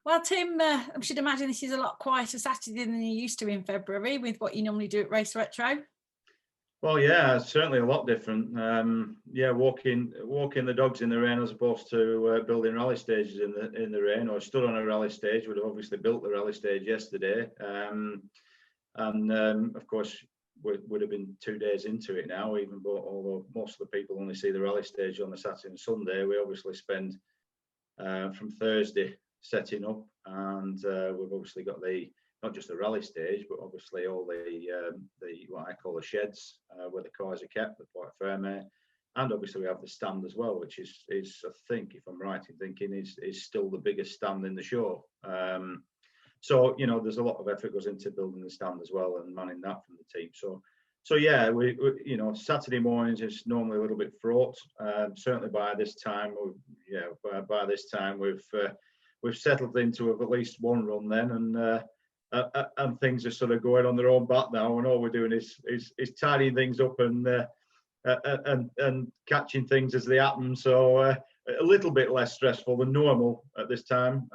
Well, Tim, I should imagine this is a lot quieter Saturday than you used to in February with what you normally do at Race Retro. Well, yeah, it's certainly a lot different. Yeah, walking the dogs in the rain as opposed to building rally stages in the rain, or stood on a rally stage. Would have obviously built the rally stage yesterday, and of course would have been 2 days into it now. Even though, although most of the people only see the rally stage on the Saturday and Sunday, we obviously spend from Thursday setting up, and we've obviously got not just the rally stage, but obviously all the what I call the sheds where the cars are kept, the Port Ferme, and obviously we have the stand as well, which is I think, if I'm right in thinking, is still the biggest stand in the show. So there's a lot of effort goes into building the stand as well and manning that from the team. So yeah, we Saturday mornings is normally a little bit fraught. Certainly by this time, we've settled into at least one run then, and things are sort of going on their own back now, and all we're doing is tidying things up and catching things as they happen. So a little bit less stressful than normal at this time.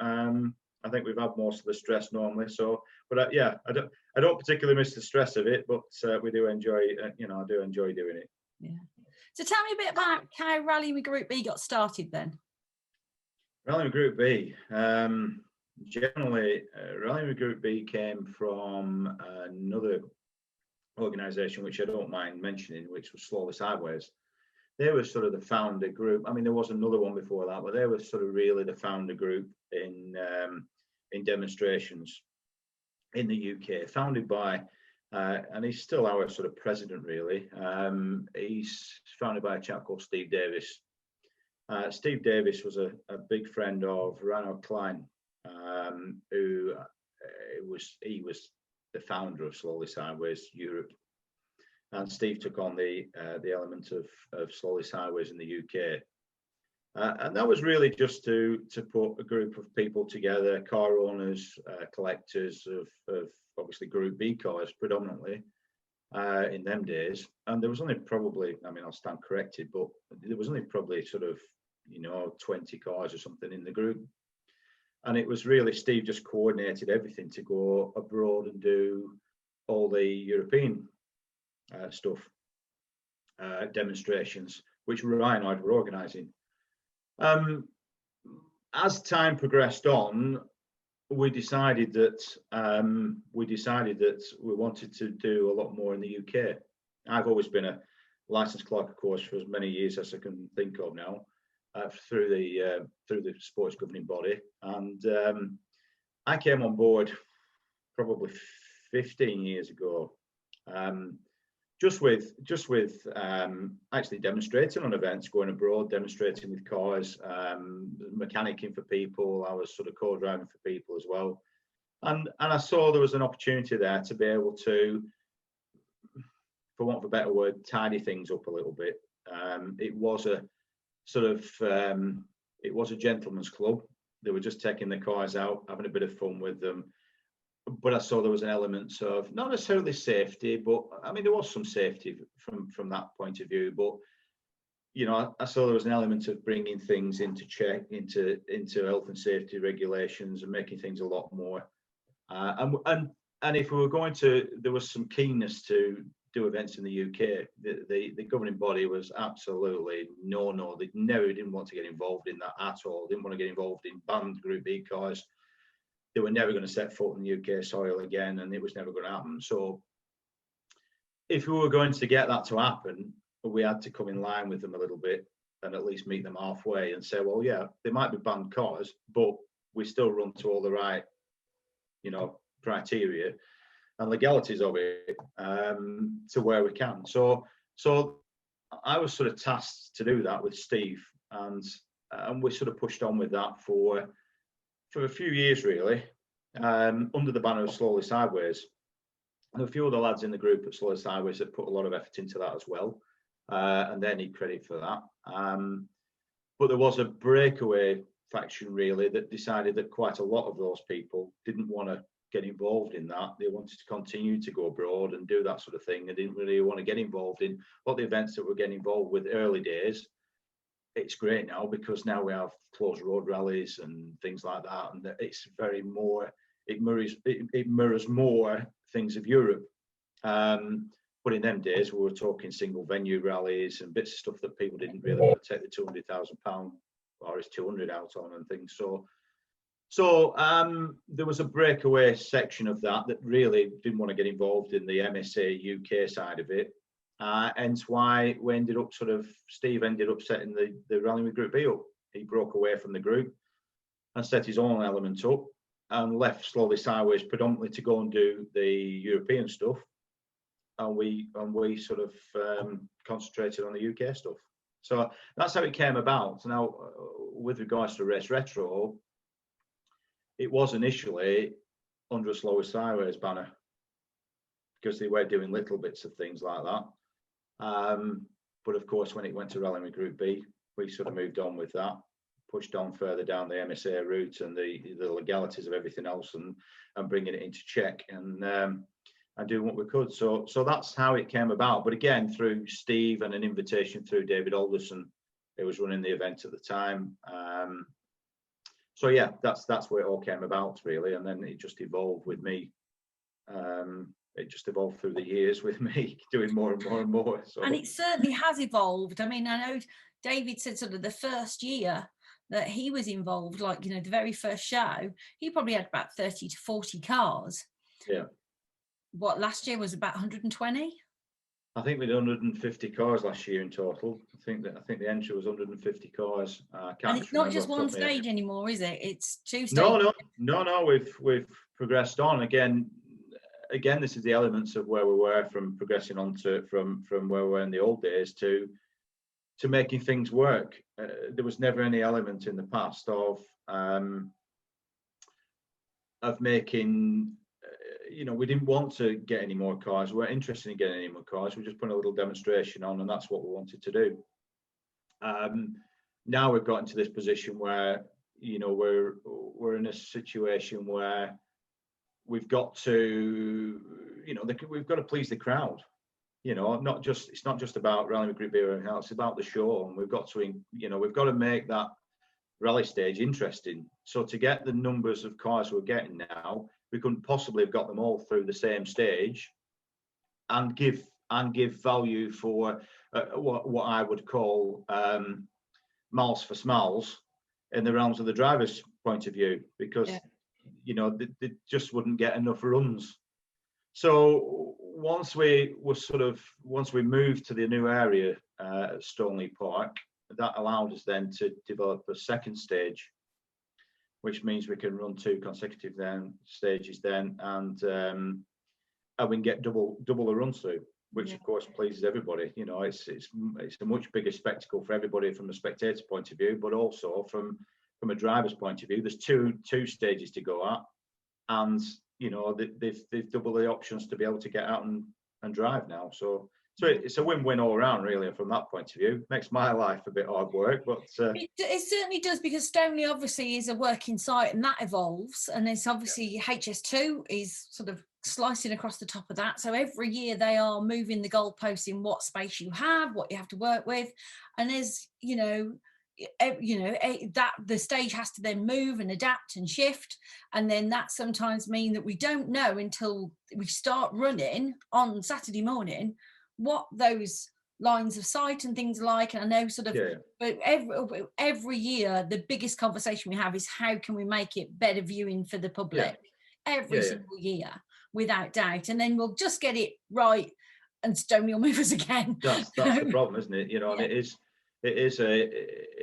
I think we've had most of the stress normally. So, but yeah, I don't particularly miss the stress of it, but we do enjoy. I do enjoy doing it. Yeah. So tell me a bit about how Rally with Group B got started then. Rally with Group B. Generally, Rally with Group B came from another organisation which I don't mind mentioning, which was Slowly Sideways. They were sort of the founder group. I mean, there was another one before that, but they were sort of really the founder group in demonstrations in the UK, founded by, and he's still our sort of president really. He's founded by a chap called Steve Davis. Steve Davis was a big friend of Reinhard Klein, who he was the founder of Slowly Sideways Europe, and Steve took on the element of Slowly Sideways in the UK, and that was really just to put a group of people together, car owners, collectors of obviously Group B cars predominantly in them days. And there was only probably, I mean, I'll stand corrected, but there was only probably sort of 20 cars or something in the group. And it was really Steve just coordinated everything to go abroad and do all the European stuff, demonstrations, which Reinhard were organising. As time progressed on, we decided that we wanted to do a lot more in the UK. I've always been a licensed clerk, of course, for as many years as I can think of now. Through the sports governing body, and I came on board probably 15 years ago, just with actually demonstrating on events, going abroad, demonstrating with cars, mechanicking for people. I was sort of co-driving for people as well, and I saw there was an opportunity there to be able to, for want of a better word, tidy things up a little bit. It was a sort of it was a gentleman's club. They were just taking the cars out, having a bit of fun with them, but I saw there was an element of not necessarily safety, but I mean there was some safety from that point of view, but I saw there was an element of bringing things into check, into health and safety regulations, and making things a lot more and if we were going to, there was some keenness to do events in the UK. The governing body was absolutely no. They didn't want to get involved in that at all. Didn't want to get involved in banned Group B cars. They were never going to set foot in the UK soil again, and it was never going to happen. So if we were going to get that to happen, we had to come in line with them a little bit and at least meet them halfway and say, well, yeah, they might be banned cars, but we still run to all the right, criteria and legalities of it, to where we can. So I was sort of tasked to do that with Steve, and we sort of pushed on with that for a few years really, under the banner of Slowly Sideways. And a few other lads in the group at Slowly Sideways have put a lot of effort into that as well, and they need credit for that. But there was a breakaway faction really that decided that quite a lot of those people didn't want to get involved in that. They wanted to continue to go abroad and do that sort of thing. They didn't really want to get involved in what the events that we're getting involved with early days. it's great now because now we have closed road rallies and things like that, and it's very more, it mirrors more things of Europe. But in them days, we were talking single venue rallies and bits of stuff that people didn't really want to take the £200,000 or it's 200 out on and things. So there was a breakaway section of that really didn't want to get involved in the MSA UK side of it. Hence why we ended up Steve ended up setting the Rallying with Group B up. He broke away from the group and set his own element up and left slowly sideways predominantly to go and do the European stuff. And we sort of concentrated on the UK stuff. So that's how it came about. Now, with regards to Race Retro, it was initially under a slower sideways banner because they were doing little bits of things like that. But of course, when it went to Rallying with Group B, we sort of moved on with that, pushed on further down the MSA route and the legalities of everything else, and bringing it into check and doing what we could. So that's how it came about. But again, through Steve and an invitation through David Alderson, who was running the event at the time. So yeah, that's where it all came about really, and then it just evolved with me. It just evolved through the years with me doing more and more and more. So. And it certainly has evolved. I mean, I know David said sort of the first year that he was involved, like, you know, the very first show, he probably had about 30 to 40 cars. Yeah. What, last year was about 120? I think we did 150 cars last year in total. I think the entry was 150 cars. And it's not just one stage anymore, is it? It's two stages. No. We've progressed on again. Again, this is the elements of where we were from progressing on to from where we were in the old days to making things work. There was never any element in the past of making. We didn't want to get any more cars. We weren't interested in getting any more cars. We just put a little demonstration on, and that's what we wanted to do. Now we've got into this position where we're in a situation where we've got to we've got to please the crowd. It's not just about Rallying with Group B or anything else. It's about the show, and we've got to make that rally stage interesting. So to get the numbers of cars we're getting now, we couldn't possibly have got them all through the same stage and give value for what I would call miles for smiles in the realms of the driver's point of view, because they just wouldn't get enough runs. So once we moved to the new area at Stoneleigh Park, that allowed us then to develop a second stage, which means we can run 2 consecutive stages and we can get double the runs through, which of course pleases everybody. It's a much bigger spectacle for everybody from a spectator point of view, but also from a driver's point of view. There's two stages to go at, and they've double the options to be able to get out and drive now. So it's a win-win all around, really, from that point of view. Makes my life a bit hard work, but it certainly does, because Stoneleigh obviously is a working site, and that evolves, and there's obviously HS2 is sort of slicing across the top of that. So every year they are moving the goalposts in what space you have, what you have to work with, and there's that the stage has to then move and adapt and shift, and then that sometimes mean that we don't know until we start running on Saturday morning what those lines of sight and things like. And I know but every year the biggest conversation we have is how can we make it better viewing for the public every single year, without doubt, and then we'll just get it right and Stoneleigh will move us again. That's the problem, isn't it? And it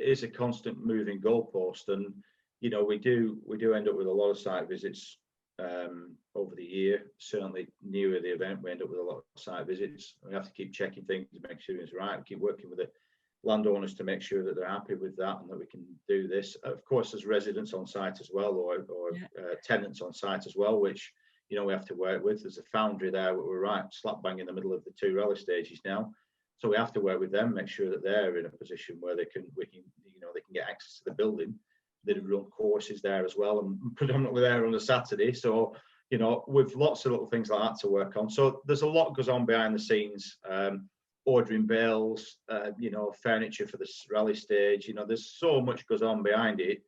is a constant moving goalpost, and we do end up with a lot of site visits over the year. Certainly near the event we end up with a lot of site visits. We have to keep checking things to make sure it's right. We keep working with the landowners to make sure that they're happy with that and that we can do this. Of course, there's residents on site as well, or tenants on site as well, which we have to work with. There's a foundry there, we're right slap bang in the middle of the 2 rally stages now. So we have to work with them, make sure that they're in a position where they can get access to the building. They run courses there as well, and predominantly there on a Saturday. So, with lots of little things like that to work on. So there's a lot goes on behind the scenes. ordering bales, you know, furniture for the rally stage. You know, there's so much goes on behind it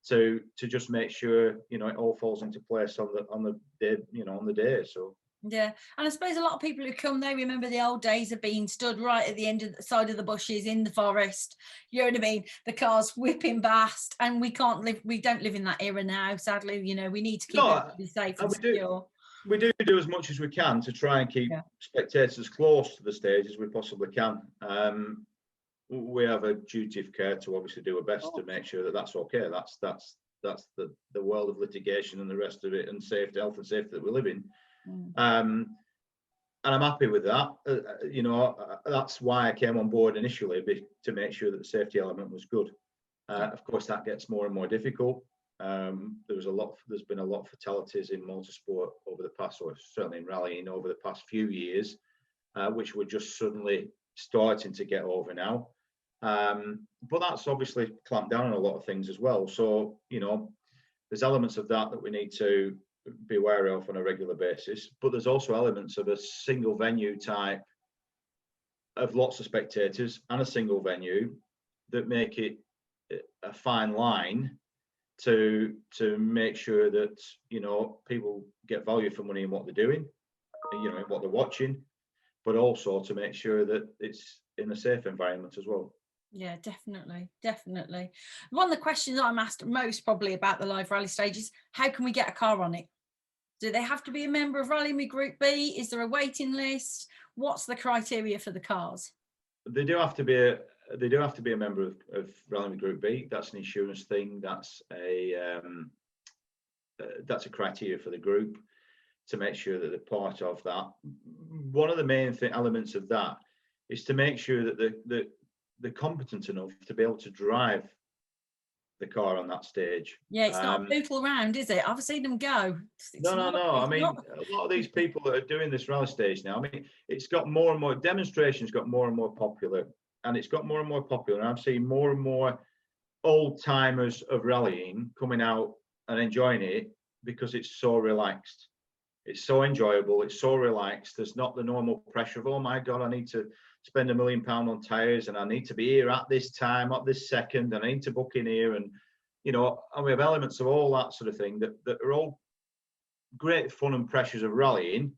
to just make sure, you know, it all falls into place on the day, you know, on the day. So yeah, and I suppose a lot of people who come, they remember the old days of being stood right at the end of the side of the bushes in the forest. You know what I mean? The cars whipping past, and we don't live in that era now, sadly. You know, we need to keep everybody safe and secure. We do as much as we can to try and keep spectators as close to the stage as we possibly can. We have a duty of care to obviously do our best to make sure that that's okay. That's the world of litigation and the rest of it, and health and safety that we live in. And I'm happy with that. You know, that's why I came on board initially, to make sure that the safety element was good. Of course, that gets more and more difficult. There's been a lot of fatalities in motorsport over the past, or certainly in rallying over the past few years, which we're just suddenly starting to get over now. But that's obviously clamped down on a lot of things as well. So, you know, there's elements of that we need to be wary of on a regular basis, but there's also elements of a single venue type of lots of spectators and a single venue that make it a fine line to make sure that, you know, people get value for money in what they're doing, you know, in what they're watching, but also to make sure that it's in a safe environment as well. Yeah, definitely. One of the questions I'm asked most probably about the live rally stage is, how can we get a car on it? Do they have to be a member of Rally Me Group B? Is there a waiting list? What's the criteria for the cars? They do have to be a member of Rally Me Group B. That's an insurance thing. That's a criteria for the group to make sure that they're part of that. One of the main elements of that is to make sure that they're competent enough to be able to drive the car on that stage. Yeah, it's not a brutal round, is it? I've seen them go. No. I mean, a lot of these people that are doing this rally stage now, I mean, it's got more and more, demonstrations got more and more popular, and it's got more and more popular. And I'm seeing more and more old timers of rallying coming out and enjoying it because it's so relaxed. It's so enjoyable. It's so relaxed. There's not the normal pressure of, oh my God, I need to spend £1 million on tyres, and I need to be here at this time, at this second, and I need to book in here. And, you know, and we have elements of all that sort of thing that are all great fun and pressures of rallying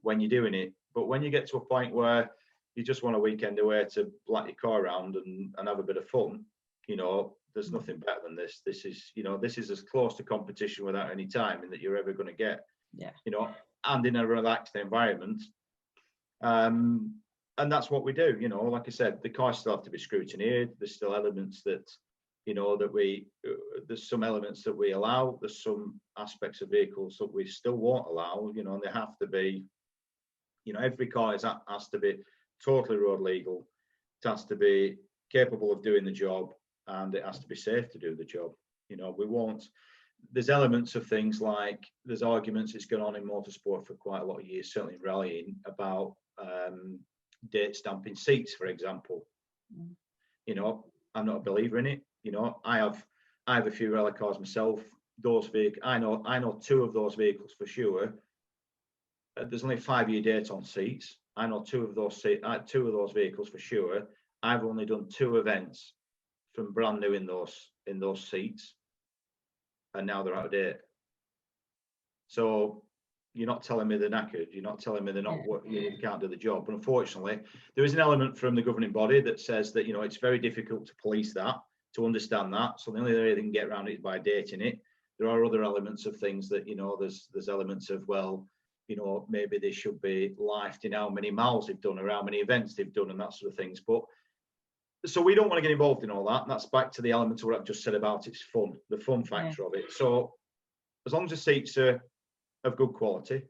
when you're doing it. But when you get to a point where you just want a weekend away to black your car around and have a bit of fun, you know, there's nothing better than this. This is as close to competition without any timing that you're ever going to get. Yeah. You know, and in a relaxed environment. And that's what we do. You know, like I said, the cars still have to be scrutineered. There's still elements that, you know, there's some elements that we allow. There's some aspects of vehicles that we still won't allow, you know, and they have to be, you know, every car has to be totally road legal. It has to be capable of doing the job, and it has to be safe to do the job. You know, there's elements of things like, there's arguments that's gone on in motorsport for quite a lot of years, certainly in rallying, about date stamping seats, for example. You know, I'm not a believer in it. You know, I have a few rally cars myself. Those vehicles, I know 2 of those vehicles for sure. There's only a 5-year date on seats. I know 2 of those vehicles for sure. I've only done 2 events from brand new in those seats, and now they're out of date. So you're not telling me they're knackered. You're not telling me they're not you can't do the job. But unfortunately, there is an element from the governing body that says that, you know, it's very difficult to police that, to understand that. So the only way they can get around it is by dating it. There are other elements of things that, you know, there's elements of, well, you know, maybe they should be lifed in how many miles they've done or how many events they've done and that sort of things. But so we don't want to get involved in all that. And that's back to the element of what I've just said about it's fun, the fun factor of it. So as long as the seats are of good quality,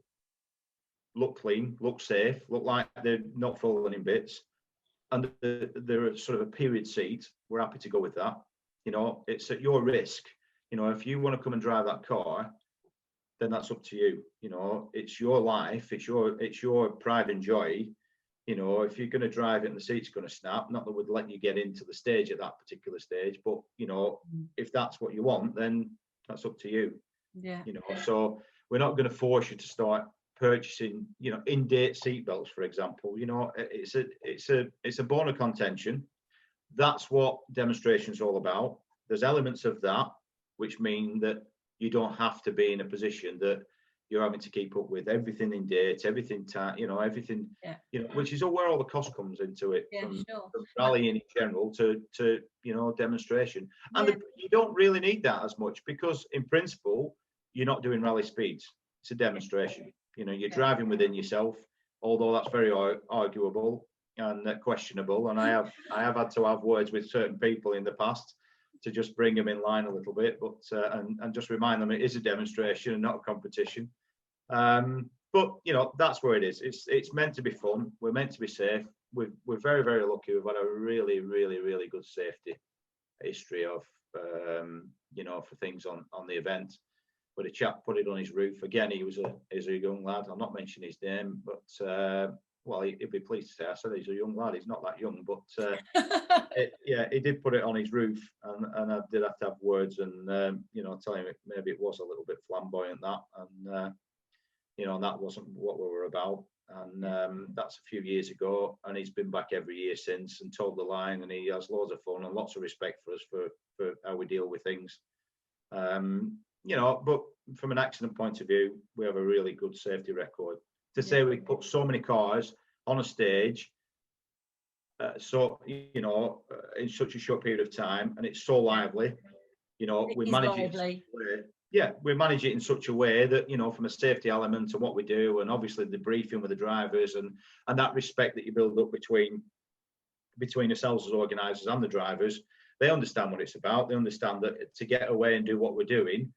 look clean, look safe, look like they're not falling in bits, and they're sort of a period seat, we're happy to go with that. You know, it's at your risk. You know, if you want to come and drive that car, then that's up to you. You know, it's your life, it's your pride and joy. You know, if you're going to drive it and the seat's going to snap, not that we'd let you get into the stage at that particular stage, but, you know, if that's what you want, then that's up to you. Yeah. You know, so we're not going to force you to start purchasing, in-date seatbelts, for example. It's a bone of contention. That's what demonstration's all about. There's elements of that which mean that you don't have to be in a position that you're having to keep up with everything in date, everything everything, which is where all the cost comes into it, from rallying in general to demonstration. And you don't really need that as much, because in principle you're not doing rally speeds. It's a demonstration. You're driving within yourself, although that's very arguable and questionable. And I have had to have words with certain people in the past to just bring them in line a little bit, but and just remind them it is a demonstration and not a competition. But that's where it is. It's meant to be fun. We're meant to be safe. We're very, very lucky. We've had a really, really, really good safety history of for things on the event. But a chap put it on his roof. Again, he's a young lad. I'm not mentioning his name, but he'd be pleased to say I said he's a young lad. He's not that young, but he did put it on his roof, and I did have to have words and tell him maybe it was a little bit flamboyant, that, and that wasn't what we were about. And that's a few years ago, and he's been back every year since and told the line, and he has loads of fun and lots of respect for us for how we deal with things. But from an accident point of view, we have a really good safety record. To say we put so many cars on a stage, in such a short period of time, and it's so lively, we manage it. We manage it in such a way that, from a safety element and what we do, and obviously the briefing with the drivers and that respect that you build up between yourselves as organisers and the drivers, they understand what it's about. They understand that to get away and do what we're doing,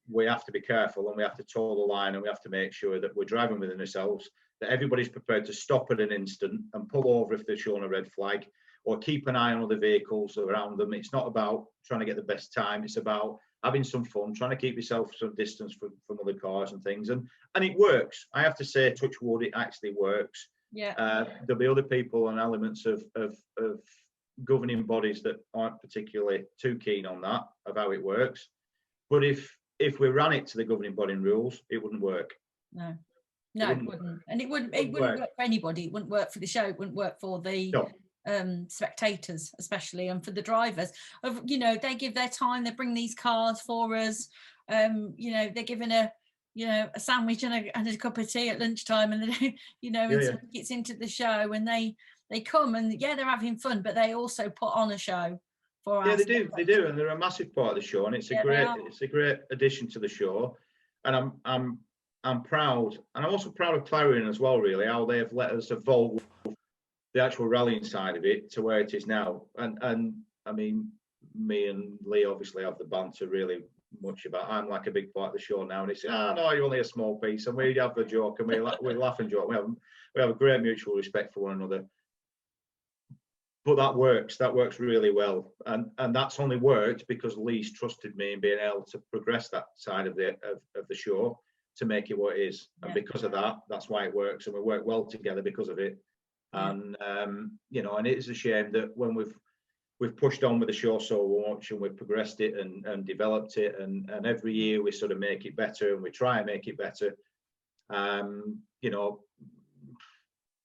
we have to be careful, and we have to toe the line, and we have to make sure that we're driving within ourselves, that everybody's prepared to stop at an instant and pull over if they're showing a red flag, or keep an eye on other vehicles around them. It's not about trying to get the best time. It's about having some fun, trying to keep yourself some distance from other cars and things. And it works. I have to say, touch wood, it actually works. There'll be other people and elements of governing bodies that aren't particularly too keen on that, of how it works. But if we ran it to the governing body rules, it wouldn't work. No, it wouldn't. And it wouldn't work for anybody. It wouldn't work for the show. It wouldn't work for the spectators, especially, and for the drivers. They give their time. They bring these cars for us. They're given a sandwich and a cup of tea at lunchtime, and and some gets into the show, and they come, and they're having fun, but they also put on a show. They do, and they're a massive part of the show, and it's a great addition to the show. And I'm proud, and I'm also proud of Clarion as well, really, how they have let us evolve the actual rallying side of it to where it is now. And I mean, me and Lee obviously have the banter really much about. I'm like a big part of the show now, and it's no, you're only a small piece, and we have the joke, and we laugh and joke. We have a great mutual respect for one another. But that works really well, and that's only worked because Lee's trusted me in being able to progress that side of the show to make it what it is. And because of that, that's why it works, and we work well together because of it. And and it is a shame that when we've pushed on with the show so much, and we've progressed it and developed it, and every year we sort of make it better, and we try and make it better.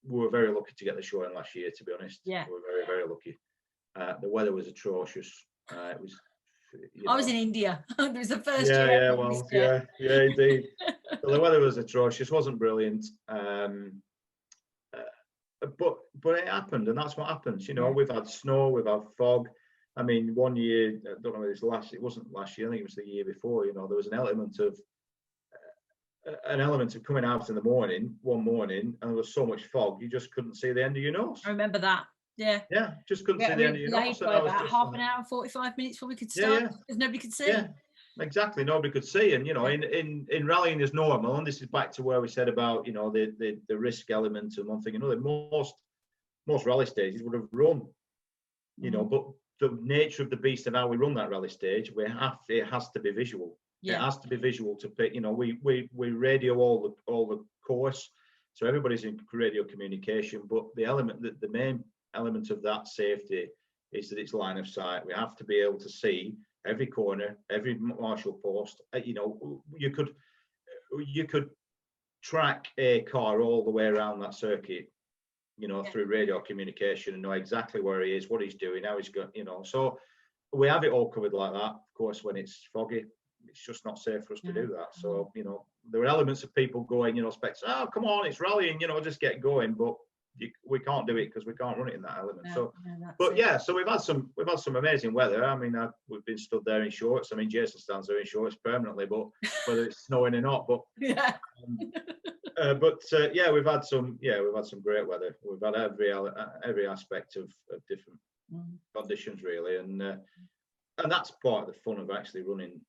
We were very lucky to get the show in last year, to be honest. We were very, very lucky. The weather was atrocious. It was. I was in India. It was the first year. Indeed. So the weather was atrocious. Wasn't brilliant. But it happened, and that's what happens. We've had snow, we've had fog. I mean, one year, I don't know whether it wasn't last year, I think it was the year before, there was an element of coming out in the morning, one morning, and there was so much fog, you just couldn't see the end of your nose. I remember that. Just couldn't see the end of your nose. By about half an hour, 45 minutes before we could start, because nobody could see. Exactly, nobody could see. And in rallying is normal, and this is back to where we said about the risk element and one thing and another. Most rally stages would have run, but the nature of the beast and how we run that rally stage, it has to be visual. It has to be visual to pick. We radio all the course, so everybody's in radio communication. But the main element of that safety is that it's line of sight. We have to be able to see every corner, every marshal post. You could track a car all the way around that circuit, you know, Yeah. through radio communication, and know exactly where he is, what he's doing, how he's got, you know. So we have it all covered like that. Of course, when it's foggy, it's just not safe for us to do that. So, you know, there are elements of people going, you know, specs, oh, come on, it's rallying, you know, just get going. But we can't do it because we can't run it in that element. So, but yeah, so we've had some amazing weather. I mean, we've been stood there in shorts. I mean, Jason stands there in shorts permanently, but whether it's snowing or not. But yeah. Yeah, we've had some great weather. We've had every aspect of different conditions really, and that's part of the fun of actually running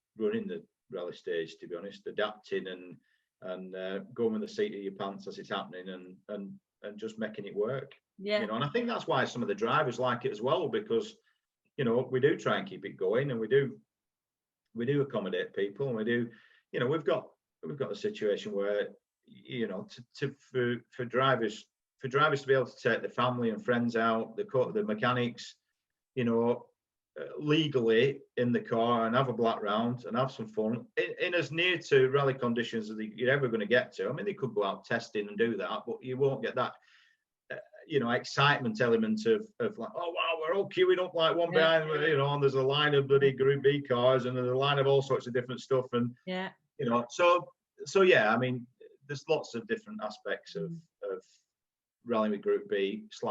the rally stage. To be honest, adapting and going with the seat of your pants as it's happening, and just making it work. Yeah. You know, and I think that's why some of the drivers like it as well, because you know we do try and keep it going, and we do accommodate people, and we do, you know, we've got a situation where, you know, for drivers to be able to take the family and friends out, the mechanics, you know, legally in the car and have a black round and have some fun in as near to rally conditions as you're ever going to get to. I mean, they could go out testing and do that, but you won't get that, you know, excitement element of like, oh wow, we're all queuing up like one behind, you know, and there's a line of bloody Group B cars and there's a line of all sorts of different stuff, and you know, so yeah, I mean, there's lots of different aspects of rallying with Group B /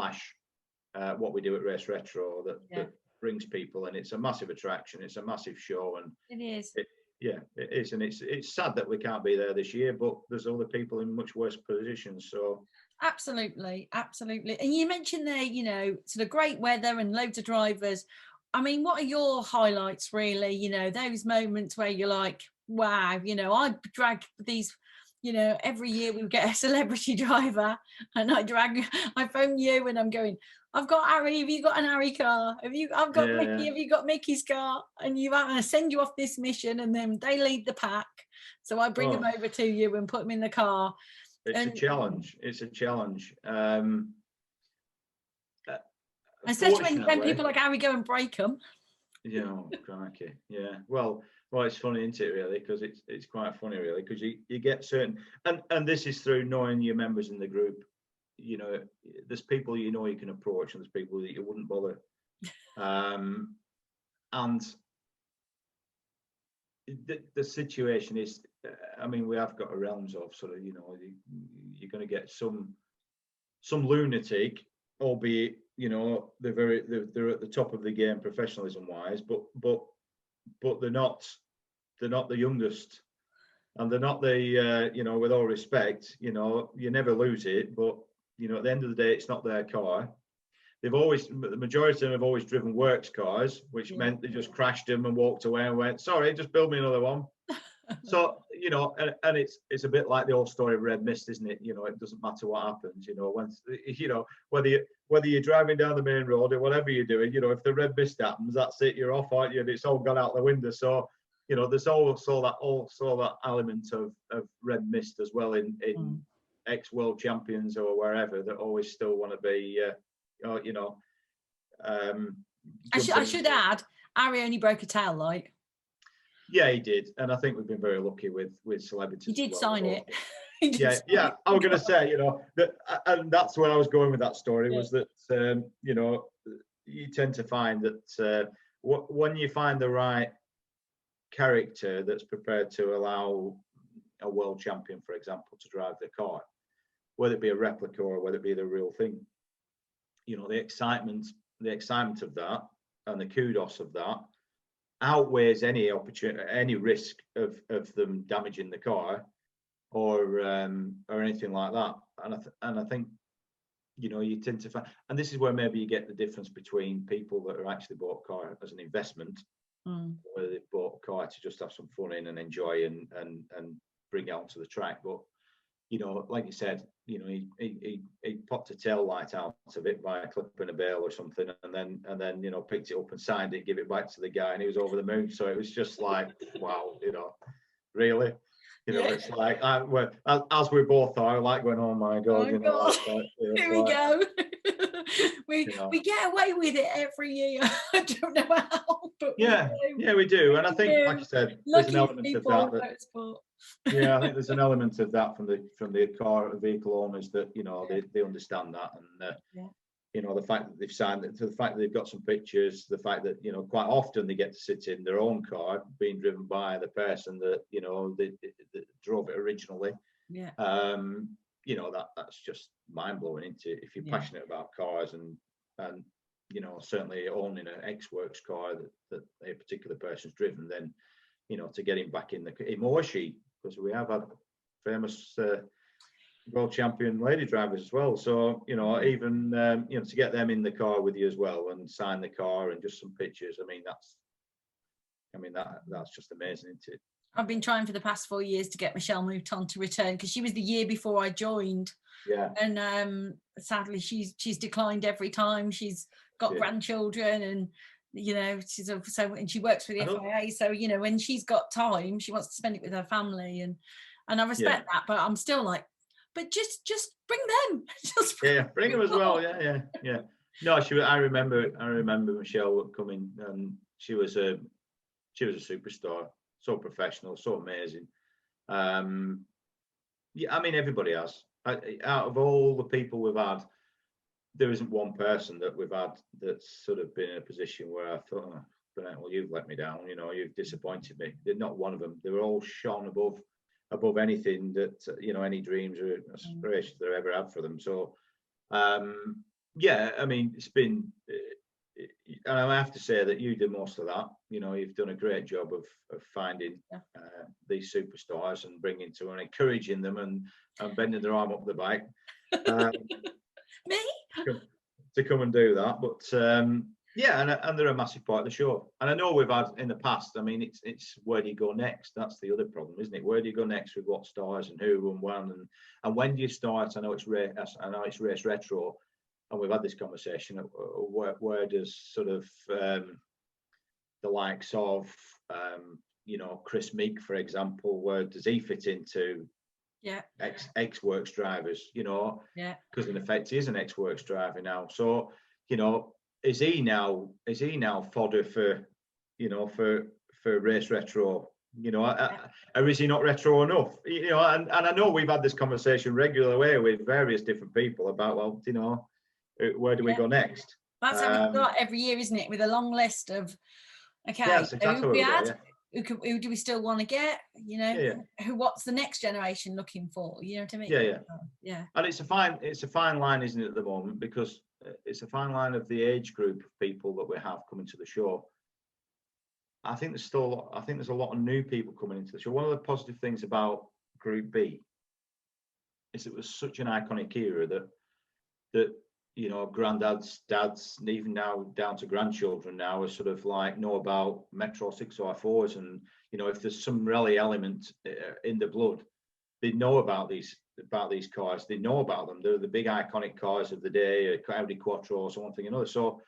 what we do at Race Retro that brings people, and it's a massive attraction. It's a massive show, and it is. It is, and it's sad that we can't be there this year, but there's other people in much worse positions. So absolutely. And you mentioned there, you know, sort of great weather and loads of drivers. I mean, what are your highlights really? You know, those moments where you're like, wow, you know, I drag these, you know, every year we get a celebrity driver, and I phone you and I'm going, I've got Harry, have you got an Harry car? I've got Mickey, have you got Mickey's car? And I'm going to send you off this mission, and then they lead the pack. So I bring them over to you and put them in the car. It's a challenge. Especially when people like Harry go and break them. You know, crikey. Yeah. Well, it's funny, isn't it, really? Because it's quite funny, really, because you get certain, and this is through knowing your members in the group. You know, there's people you know you can approach, and there's people that you wouldn't bother. And the situation is, I mean, we have got a realms of sort of, you know, you're going to get some lunatic, albeit, you know, they're at the top of the game professionalism wise, but they're not the youngest, and they're not the you know, with all respect, you know, you never lose it, but you know, at the end of the day, it's not their car. The majority of them have always driven works cars, which meant they just crashed them and walked away and went, sorry, just build me another one. So, you know, and it's a bit like the old story of Red Mist, isn't it? You know, it doesn't matter what happens, you know, whether you're driving down the main road or whatever you're doing, you know, if the red mist happens, that's it, you're off, aren't you? And it's all gone out the window. So, you know, there's also that element of red mist as well in ex-world champions or wherever that always still want to be, you know. I should add, Harry only broke a tail light. Yeah, he did, and I think we've been very lucky with celebrities. He did sign it. Yeah. I was going to say, you know, and that's where I was going with that story, was that you know, you tend to find that when you find the right character that's prepared to allow a world champion, for example, to drive the car, whether it be a replica or whether it be the real thing, you know, the excitement of that and the kudos of that outweighs any opportunity, any risk of them damaging the car or anything like that. And I think, you know, you tend to find, and this is where maybe you get the difference between people that are actually bought a car as an investment, whether they bought a car to just have some fun in and enjoy and bring it onto the track. But you know, like you said, you know, he popped a tail light out of it by clipping a bail or something, and then you know, picked it up and signed it, give it back to the guy, and he was over the moon. So it was just like, wow, you know, really, you know, it's like as we both are, like going, oh my god, you know, like, here we go. We get away with it every year. I don't know how, but we do. And I think, like I said, there's an element of that Yeah, I think there's an element of that from the vehicle owners that, you know, they understand that, and you know, the fact that they've signed it, to the fact that they've got some pictures, the fact that, you know, quite often they get to sit in their own car being driven by the person that, you know, that drove it originally. Yeah. You know, that's just mind blowing, isn't it? If you're passionate about cars and you know, certainly owning an X-Works car that a particular person's driven, then, you know, to get him back in him or she, because we have had famous world champion lady drivers as well. So, you know, even you know, to get them in the car with you as well and sign the car and just some pictures. I mean, that's just amazing, isn't it? I've been trying for the past 4 years to get Michelle Mouton to return, because she was the year before I joined. Yeah. And sadly, she's declined every time. She's got grandchildren, and you know, she's so, and she works for the FIA. So, you know, when she's got time, she wants to spend it with her family, and I respect that. But I'm still like, but just bring them. Just bring them as well. Yeah. No, I remember Michelle coming, and she was a superstar. So professional, so amazing. Yeah, I mean, everybody has. Out of all the people we've had, there isn't one person that we've had that's sort of been in a position where I thought, oh, well, you've let me down. You know, you've disappointed me. They're not one of them. They were all shone above anything that, you know, any dreams or aspirations they ever had for them. So, yeah, I mean, it's been. And I have to say that you did most of that. You know, you've done a great job of finding these superstars and bringing to and encouraging them and bending their arm up the bike. Me? To come and do that. But yeah, and they're a massive part of the show. And I know we've had in the past, I mean, it's where do you go next? That's the other problem, isn't it? Where do you go next with what stars and who and when and when do you start? I know it's Race Retro. And we've had this conversation. Where does sort of the likes of you know, Chris Meek, for example, where does he fit into X-Works drivers? You know, because in effect he is an X-Works driver now. So, you know, is he now fodder for, you know, for Race Retro? You know, or is he not retro enough? You know, and I know we've had this conversation regularly with various different people about, well, you know, where do we go next? That's how we start every year, isn't it? With a long list of, okay, exactly who we had, who do we still want to get? You know, what's the next generation looking for? You know what I mean? Yeah. And it's a fine line, isn't it, at the moment? Because it's a fine line of the age group of people that we have coming to the show. I think there's a lot of new people coming into the show. One of the positive things about Group B is it was such an iconic era that you know, granddads, dads, and even now down to grandchildren now are sort of like know about Metro 604s, and you know, if there's some rally element in the blood, they know about these cars. They know about them. They're the big iconic cars of the day, Audi Quattro or something another. So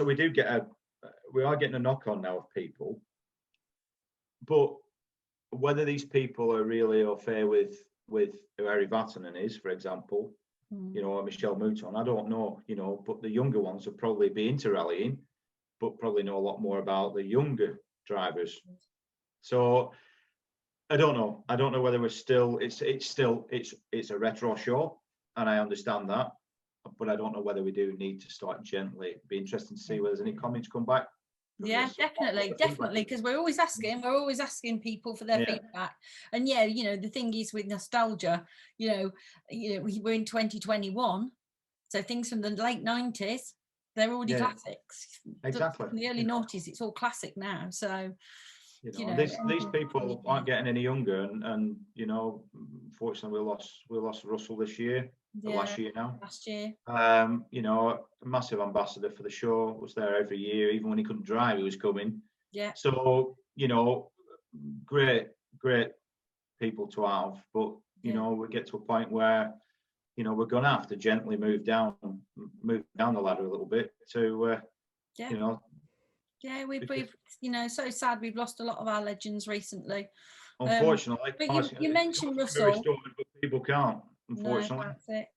we are getting a knock on now of people, but whether these people are really au fait with who Harry Vatanen is, for example, you know, or Michelle Mouton, I don't know, you know, but the younger ones will probably be into rallying, but probably know a lot more about the younger drivers. So I don't know whether it's a retro show, and I understand that, but I don't know whether we do need to start gently. It'd be interesting to see whether there's any comments come back. Yeah, definitely, because we're always asking people for their feedback. And yeah, you know, the thing is with nostalgia, you know, we're in 2021, so things from the late 90s, they're already classics. Exactly. From the early noughties, it's all classic now. So you know, these people aren't getting any younger, and you know, unfortunately we lost Russell this year. Last year. You know, a massive ambassador for the show, was there every year, even when he couldn't drive, he was coming. So, you know, great people to have, but you know, we get to a point where, you know, we're gonna have to gently move down the ladder a little bit to you know. Yeah, we've you know, so sad we've lost a lot of our legends recently. Unfortunately, but you mentioned Russell. But people can't. Unfortunately, no, that's it.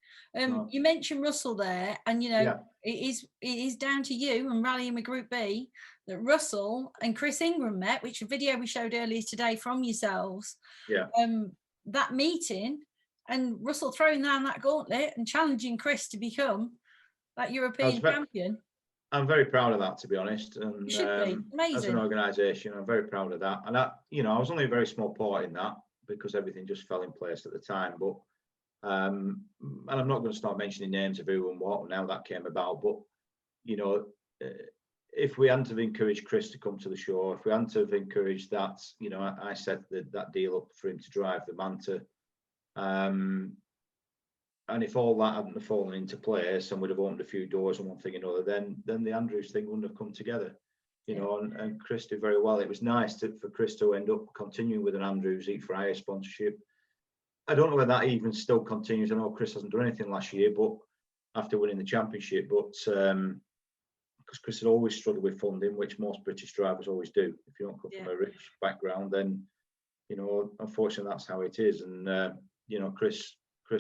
You mentioned Russell there, and you know, it is down to you and rallying with Group B that Russell and Chris Ingram met, which a video we showed earlier today from yourselves. Yeah. That meeting, and Russell throwing down that gauntlet and challenging Chris to become that European champion. I'm very proud of that, to be honest. And You should be. Amazing. As an organisation, I'm very proud of that. And I was only a very small part in that because everything just fell in place at the time. But and I'm not going to start mentioning names of who and what and how that came about. But if we hadn't have encouraged Chris to come to the show, if we hadn't have encouraged that, I set that deal up for him to drive the Manta. And if all that hadn't have fallen into place and would have opened a few doors and one thing and another, then the Andrews thing wouldn't have come together, and Chris did very well. It was nice for Chris to end up continuing with an Andrews Eat for Hire sponsorship. I don't know whether that even still continues. I know Chris hasn't done anything last year, but after winning the championship, because Chris had always struggled with funding, which most British drivers always do. If you don't come from a rich background, then unfortunately that's how it is. And Chris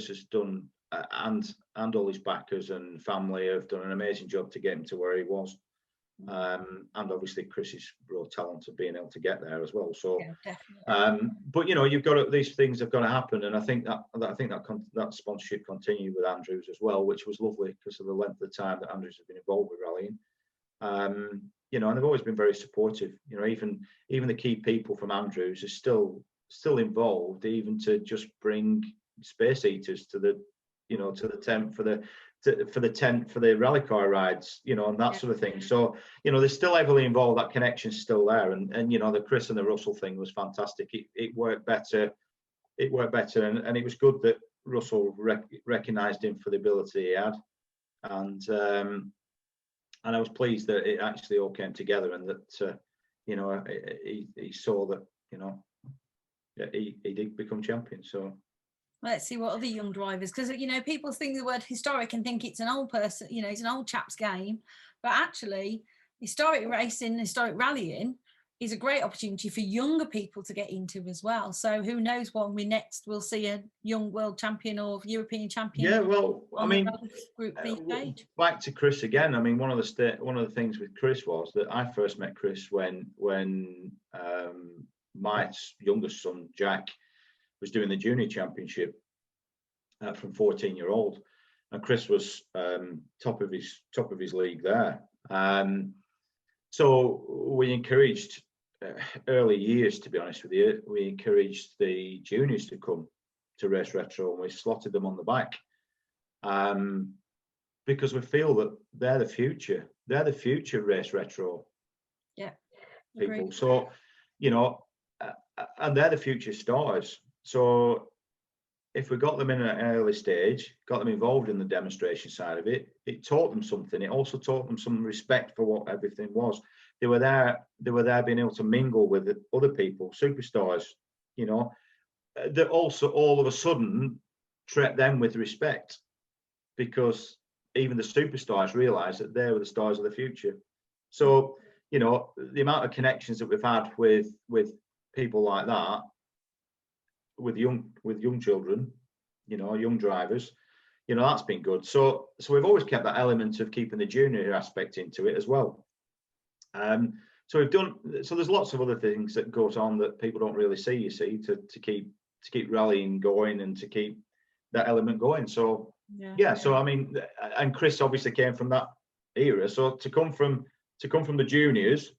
has done, and all his backers and family have done an amazing job to get him to where he was. And obviously Chris's raw talent of being able to get there as well. So, but you've got these things have got to happen, and I think that sponsorship continued with Andrews as well, which was lovely because of the length of time that Andrews has been involved with rallying. And they've always been very supportive. Even the key people from Andrews are still involved, even to just bring space eaters to the tent for the rally car rides, and that sort of thing. So they're still heavily involved. That connection's still there, and the Chris and the Russell thing was fantastic. It worked better, and it was good that Russell recognised him for the ability he had, and I was pleased that it actually all came together, and that he saw that he did become champion. So let's see what other young drivers, because people think the word historic and think it's an old person, it's an old chap's game, but actually historic racing, historic rallying is a great opportunity for younger people to get into as well. So who knows when we'll see a young world champion or European champion. Yeah, well, I mean, Group B stage. Back to Chris again. I mean, one of the things with Chris was that I first met Chris when my youngest son Jack was doing the junior championship from 14-year-old, and Chris was top of his league there. So we encouraged early years, to be honest with you, we encouraged the juniors to come to Race Retro, and we slotted them on the back because we feel that they're the future. They're the future Race Retro people. Agreed. So and they're the future stars. So if we got them in at an early stage, got them involved in the demonstration side of it, it taught them something. It also taught them some respect for what everything was. They were there being able to mingle with other people, superstars, that also all of a sudden treat them with respect, because even the superstars realised that they were the stars of the future. So, the amount of connections that we've had with people like that, with young children, young drivers, that's been good. So we've always kept that element of keeping the junior aspect into it as well. So there's lots of other things that goes on that people don't really see, you see, to keep rallying going and to keep that element going. So so I mean, and Chris obviously came from that era. So to come from the juniors,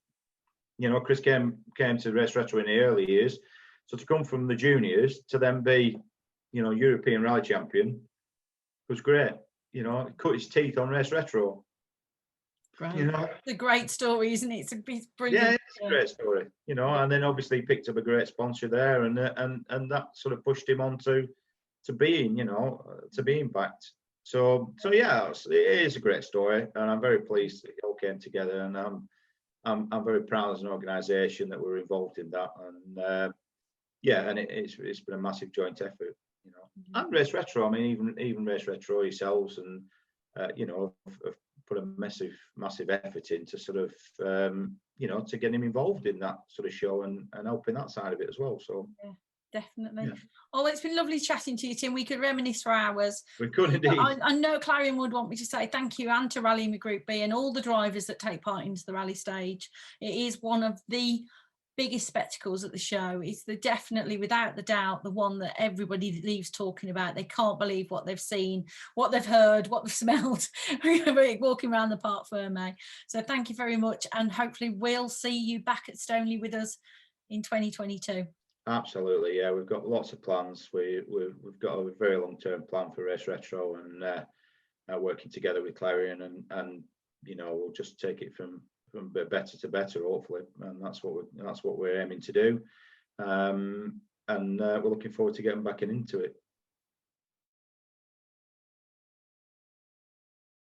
Chris came to Race Retro in the early years. So to come from the juniors to then be, European rally champion was great. Cut his teeth on Race Retro. Right. It's a great story, isn't it? It's brilliant. Yeah, it's a great story. And then obviously he picked up a great sponsor there, and that sort of pushed him on to being, to being backed. So yeah, it is a great story, and I'm very pleased that it all came together, and I'm very proud as an organisation that we're involved in that, and and it's been a massive joint effort, And Race Retro, I mean, even Race Retro yourselves, and have put a massive effort into sort of to get him involved in that sort of show and helping that side of it as well. So Definitely. Yeah. Oh, it's been lovely chatting to you, Tim. We could reminisce for hours. We could indeed. I know Clarion would want me to say thank you, and to Rally Me Group B and all the drivers that take part into the rally stage. It is one of the biggest spectacles at the show. It's definitely, without the doubt, the one that everybody leaves talking about. They can't believe what they've seen, what they've heard, what they've smelled walking around the Parc Fermé. So thank you very much, and hopefully we'll see you back at Stoneleigh with us in 2022. Absolutely, yeah. We've got lots of plans. We've got a very long-term plan for Race Retro, and working together with Clarion, and we'll just take it from better to better, hopefully, and that's what we're aiming to do. And we're looking forward to getting back into it.